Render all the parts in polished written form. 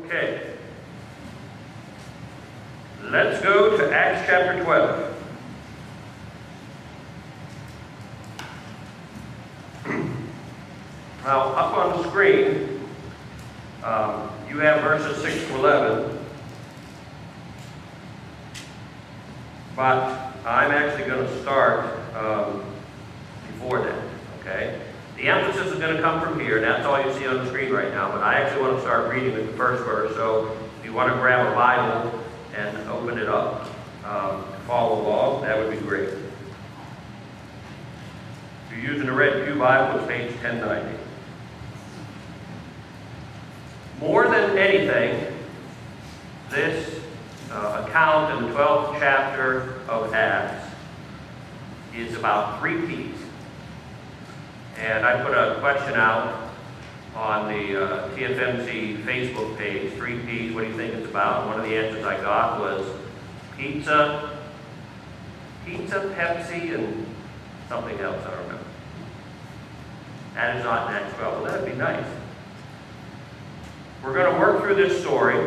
Okay. Let's go to Acts chapter 12. Now, up on the screen, you have verses 6 to 11. But I'm actually going to start before that, okay? The emphasis is going to come from here. That's all you see on the screen right now. But I actually want to start reading with the first verse. So if you want to grab a Bible and open it up, follow along, that would be great. If you're using a Red Pew Bible, it's page 1090. More than anything, this account in the 12th chapter of Acts is about 3 P's. And I put a question out on the TFMC Facebook page, 3 P's, what do you think it's about? One of the answers I got was pizza, Pepsi, and something else, I don't remember. That is not in Acts 12. Well, that'd be nice. We're going to work through this story,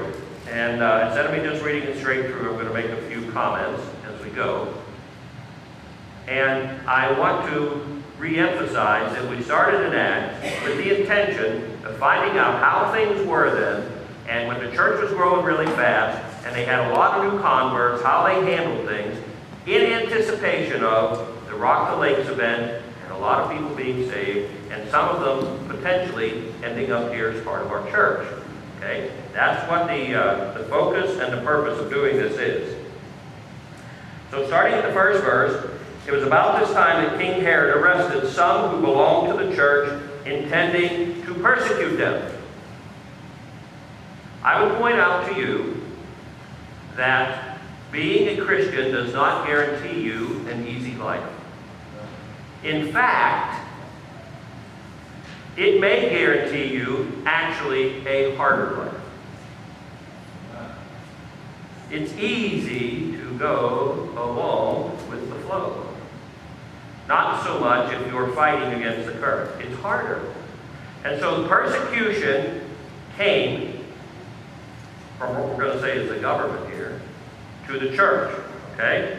and instead of me just reading it straight through, I'm going to make a few comments as we go. And I want to re-emphasize that we started in Acts with the intention of finding out how things were then, and when the church was growing really fast, and they had a lot of new converts, how they handled things, in anticipation of the Rock the Lakes event, and a lot of people being saved, and some of them potentially ending up here as part of our church. Okay? That's what the focus and the purpose of doing this is. So starting at the first verse, it was about this time that King Herod arrested some who belonged to the church, intending to persecute them. I would point out to you that being a Christian does not guarantee you an easy life. In fact, it may guarantee you actually a harder life. It's easy to go along with the flow. Not so much if you're fighting against the current. It's harder. And so persecution came from what we're going to say is the government here to the church. Okay?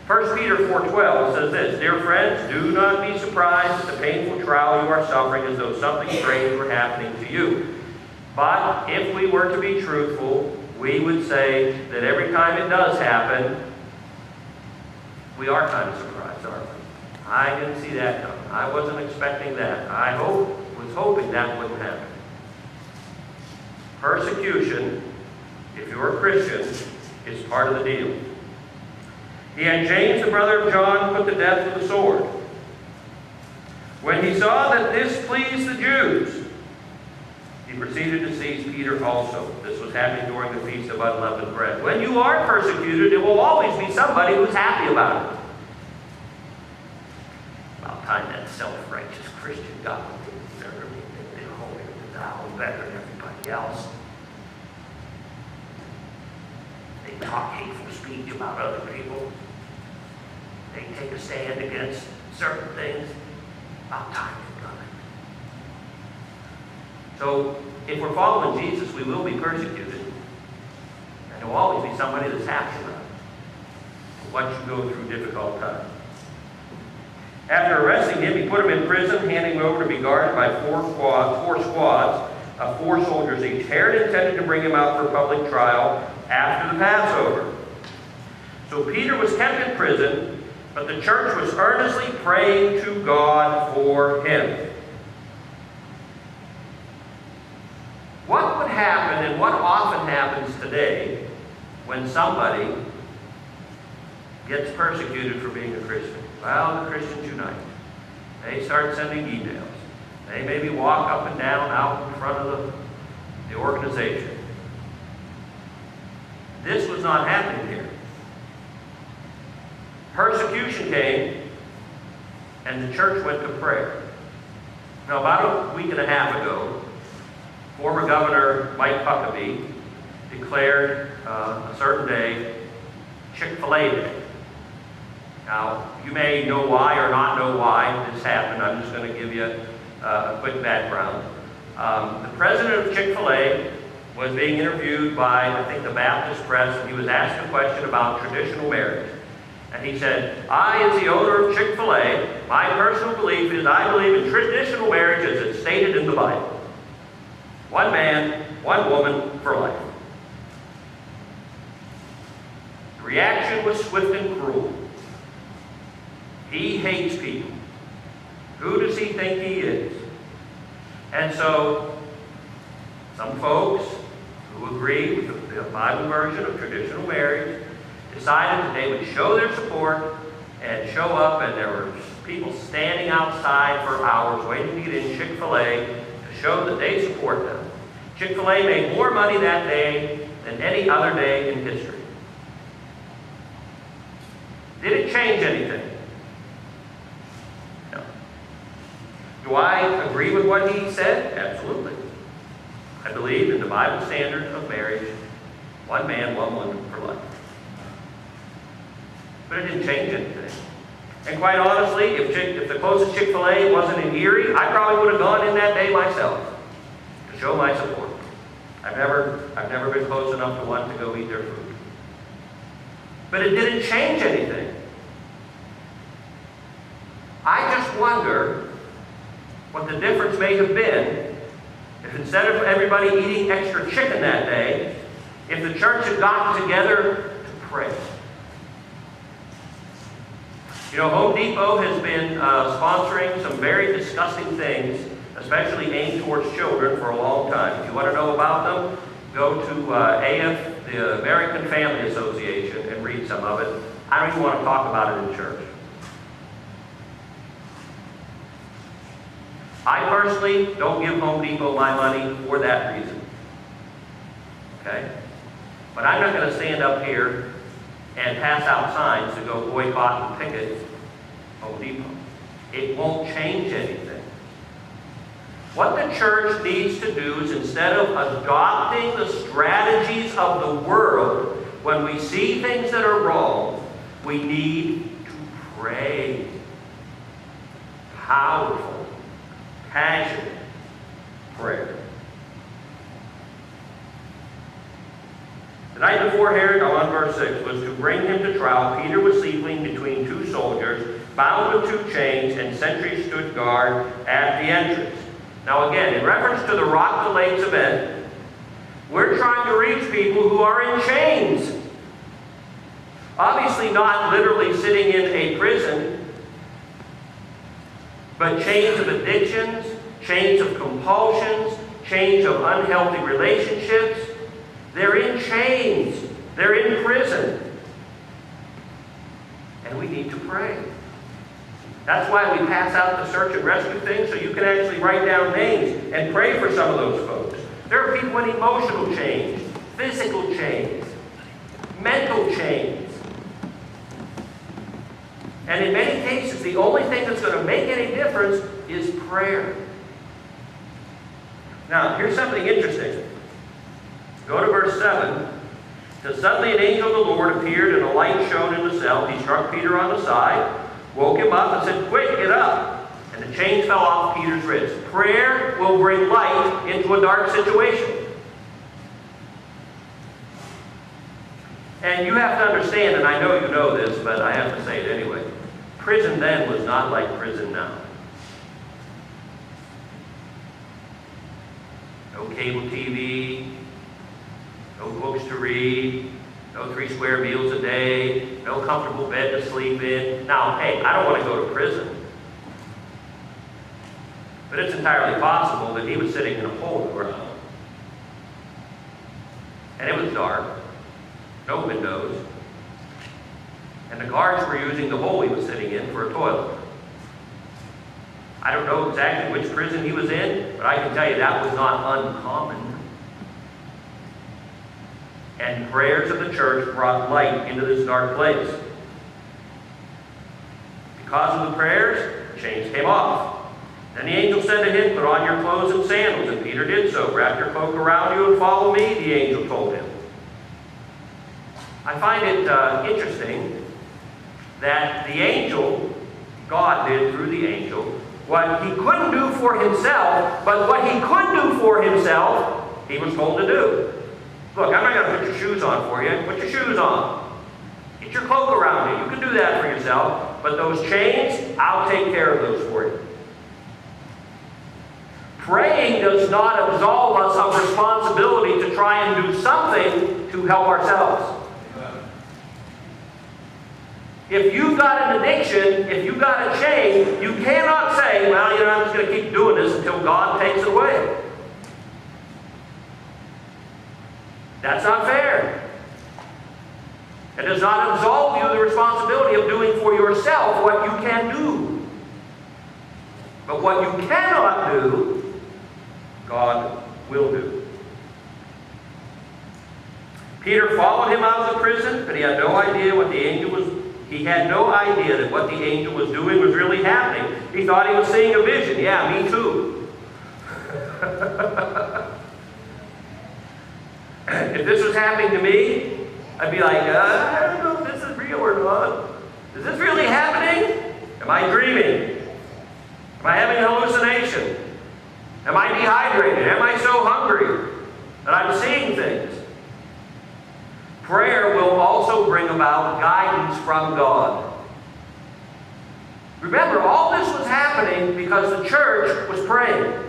1 Peter 4:12 says this, "Dear friends, do not be surprised at the painful trial you are suffering as though something strange were happening to you. But if we were to be truthful, we would say that every time it does happen, we are kind of surprised, aren't we? I didn't see that coming. I wasn't expecting that. I was hoping that wouldn't happen." Persecution, if you're a Christian, is part of the deal. He had James, the brother of John, put to death with a sword. When he saw that this pleased the Jews, he proceeded to seize Peter also. This was happening during the Feast of Unleavened Bread. When you are persecuted, there will always be somebody who's happy about it. About time that self-righteous Christian got what they deserved. They're holier than thou, better than everybody else. They talk hateful speech about other people. They take a stand against certain things. About time they've done it. So, if we're following Jesus, we will be persecuted. And there will always be somebody that's happy about it. Once you go through difficult times. After arresting him, he put him in prison, handing him over to be guarded by four squads of 4 soldiers each. Herod intended to bring him out for public trial after the Passover. So Peter was kept in prison, but the church was earnestly praying to God for him. What would happen, and what often happens today, when somebody gets persecuted for being a Christian? Well, the Christians unite. They start sending emails. They maybe walk up and down out in front of the organization. This was not happening here. Persecution came, and the church went to prayer. Now, about a week and a half ago, former Governor Mike Huckabee declared a certain day Chick-fil-A Day. Now, you may know why or not know why this happened. I'm just going to give you a quick background. The president of Chick-fil-A was being interviewed by, I think, the Baptist press, and he was asked a question about traditional marriage. And he said, I, as the owner of Chick-fil-A, my personal belief is I believe in traditional marriage as it's stated in the Bible. One man, one woman for life. The reaction was swift and cruel. He hates people. Who does he think he is? And so, some folks who agree with the Bible version of traditional marriage decided that they would show their support and show up, and there were people standing outside for hours waiting to get in Chick-fil-A to show that they support them. Chick-fil-A made more money that day than any other day in history. Did it change anything? No. Do I agree with what he said? Absolutely. I believe in the Bible standard of marriage, one man, one woman for life. But it didn't change anything. And quite honestly, if the closest Chick-fil-A wasn't in Erie, I probably would have gone in that day myself to show my support. I've never been close enough to one to go eat their food. But it didn't change anything. I just wonder what the difference may have been if instead of everybody eating extra chicken that day, if the church had gotten together to pray. You know, Home Depot has been sponsoring some very disgusting things, especially aimed towards children, for a long time. If you want to know about them, go to AF, the American Family Association, and read some of it. I don't even want to talk about it in church. I personally don't give Home Depot my money for that reason. Okay? But I'm not going to stand up here and pass out signs to go boycott and picket Home Depot. It won't change anything. What the church needs to do is, instead of adopting the strategies of the world, when we see things that are wrong, we need to pray. Powerful, passionate prayer. The night before Herod, on verse 6, was to bring him to trial, Peter was sleeping between two soldiers, bound with two chains, and sentries stood guard at the entrance. Now again, in reference to the Rock the Lakes event, we're trying to reach people who are in chains. Obviously not literally sitting in a prison, but chains of addictions, chains of compulsions, chains of unhealthy relationships. They're in chains. They're in prison. And we need to pray. That's why we pass out the search and rescue thing, so you can actually write down names and pray for some of those folks. There are people in emotional chains, physical chains, mental chains. And in many cases, the only thing that's going to make any difference is prayer. Now, here's something interesting. Go to verse 7. "Till suddenly an angel of the Lord appeared, and a light shone in the cell. He struck Peter on the side, woke him up, and said, 'Quick, get up!' And the chains fell off Peter's wrists." Prayer will bring light into a dark situation. And you have to understand, and I know you know this, but I have to say it anyway. Prison then was not like prison now. No cable TV, no books to read, no 3 square meals a day, no comfortable bed to sleep in. Now, hey, I don't want to go to prison. But it's entirely possible that he was sitting in a hole in the ground. And it was dark, no windows. And the guards were using the hole he was sitting in for a toilet. I don't know exactly which prison he was in, but I can tell you that was not uncommon. And prayers of the church brought light into this dark place. Because of the prayers, the chains came off. Then the angel said to him, "Put on your clothes and sandals." And Peter did so. "Wrap your cloak around you and follow me," the angel told him. I find it interesting that the angel, God did through the angel, what he couldn't do for himself, but what he could do for himself, he was told to do. Look, I'm not going to put your shoes on for you. Put your shoes on. Get your cloak around you. You can do that for yourself. But those chains, I'll take care of those for you. Praying does not absolve us of responsibility to try and do something to help ourselves. If you've got an addiction, if you've got a chain, you cannot say, well, I'm just going to keep doing this until God takes it away. That's not fair. It does not absolve you of the responsibility of doing for yourself what you can do. But what you cannot do, God will do. Peter followed him out of the prison, but he had no idea what the angel was. He had no idea that what the angel was doing was really happening. He thought he was seeing a vision. Yeah, me too. If this was happening to me, I'd be like, I don't know if this is real or not. Is this really happening? Am I dreaming? Am I having an hallucination? Am I dehydrated? Am I so hungry that I'm seeing things? Prayer will also bring about guidance from God. Remember, all this was happening because the church was praying.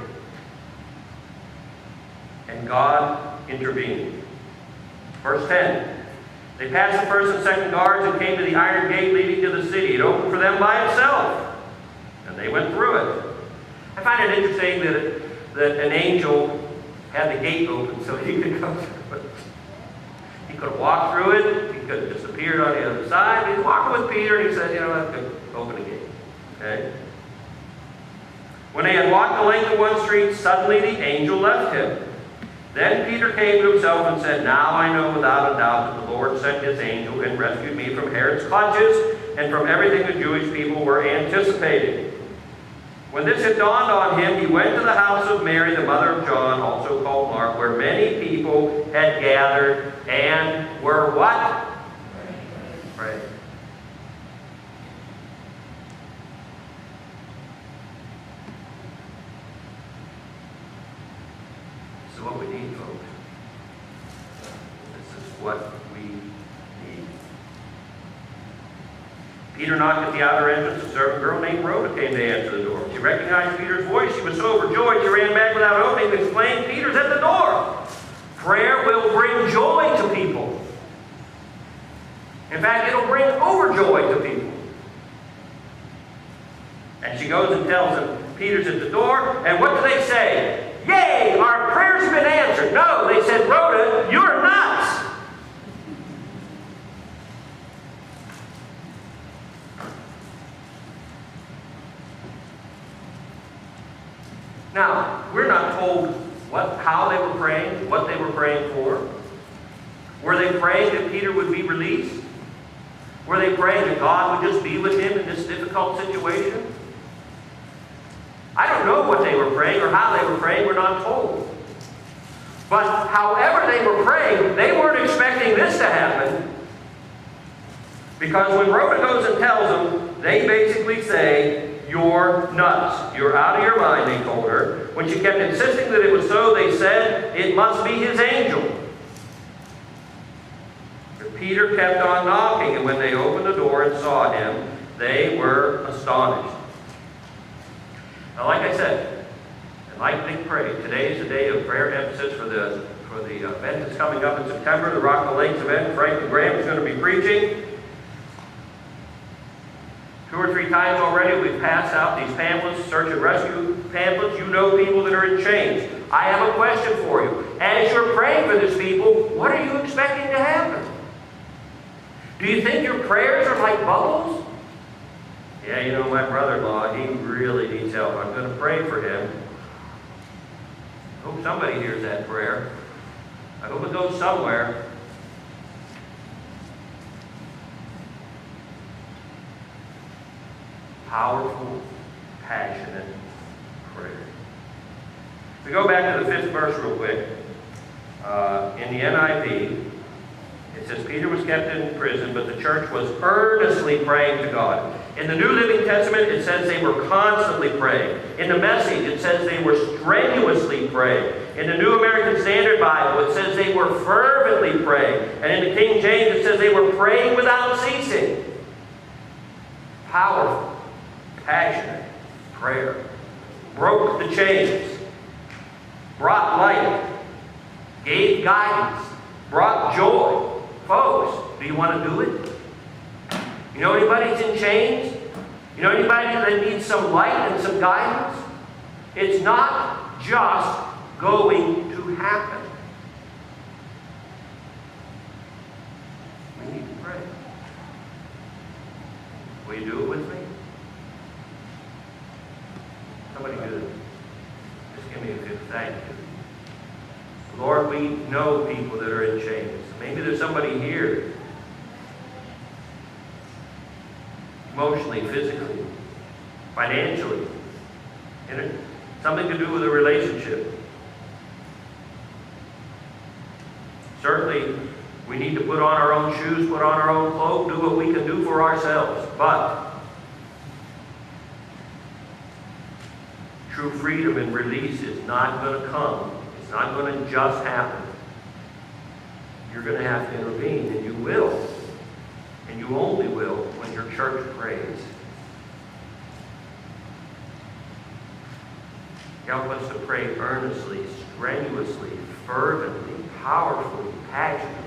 And God intervened. Verse 10. They passed the first and second guards and came to the iron gate leading to the city. It opened for them by itself. And they went through it. I find it interesting that an angel had the gate open so he could come through it. He could have walked through it. He could have disappeared on the other side. He's walking with Peter and he said, I could open the gate. Okay? When they had walked the length of one street, suddenly the angel left him. Then Peter came to himself and said, now I know without a doubt that the Lord sent his angel and rescued me from Herod's clutches and from everything the Jewish people were anticipating. When this had dawned on him, he went to the house of Mary, the mother of John, also called Mark, where many people had gathered and were what? Praying. This is what we need, folks. This is what we need. Peter knocked at the outer entrance. A servant girl named Rhoda came to answer the door. She recognized Peter's voice. She was so overjoyed she ran back without opening and exclaimed, Peter's at the door. Prayer will bring joy to people. In fact, it'll bring overjoy to people. And she goes and tells him, Peter's at the door. And what do they say? Yay, our prayers have been answered. No, they said, Rhoda, you're nuts. Now, we're not told how they were praying, what they were praying for. Were they praying that Peter would be released? Were they praying that God would just be with him in this difficult situation? I don't know what they were praying or how they were praying. We're not told. But however they were praying, they weren't expecting this to happen. Because when Rhoda goes and tells them, they basically say, you're nuts. You're out of your mind, they told her. When she kept insisting that it was so, they said, it must be his angel. But Peter kept on knocking, and when they opened the door and saw him, they were astonished. Now, like I said, and like Nick prayed, today is the day of prayer emphasis for the event that's coming up in September, the Rock the Lakes event. Franklin Graham is going to be preaching. 2 or 3 times already we've passed out these pamphlets, search and rescue pamphlets. You know people that are in chains. I have a question for you. As you're praying for these people, what are you expecting to happen? Do you think your prayers are like bubbles? Yeah, my brother-in-law, he really needs help. I'm going to pray for him. I hope somebody hears that prayer. I hope it goes somewhere. Powerful, passionate prayer. We go back to the 5th verse real quick. In the NIV, it says, Peter was kept in prison, but the church was earnestly praying to God. In the New Living Testament, it says they were constantly praying. In the Message, it says they were strenuously praying. In the New American Standard Bible, it says they were fervently praying. And in the King James, it says they were praying without ceasing. Powerful, passionate prayer. Broke the chains. Brought light. Gave guidance. Brought joy. Folks, do you want to do it? You know anybody that's in chains? You know anybody that needs some light and some guidance? It's not just going to happen. We need to pray. Will you do it with me? Somebody good. Just give me a good thank you. Lord, we know people that are in chains. Maybe there's somebody here, emotionally, physically, financially, and something to do with a relationship. Certainly, we need to put on our own shoes, put on our own clothes, do what we can do for ourselves. But true freedom and release is not going to come. It's not going to just happen. You're going to have to intervene, and you will. And you only will when your church prays. Help us to pray earnestly, strenuously, fervently, powerfully, passionately.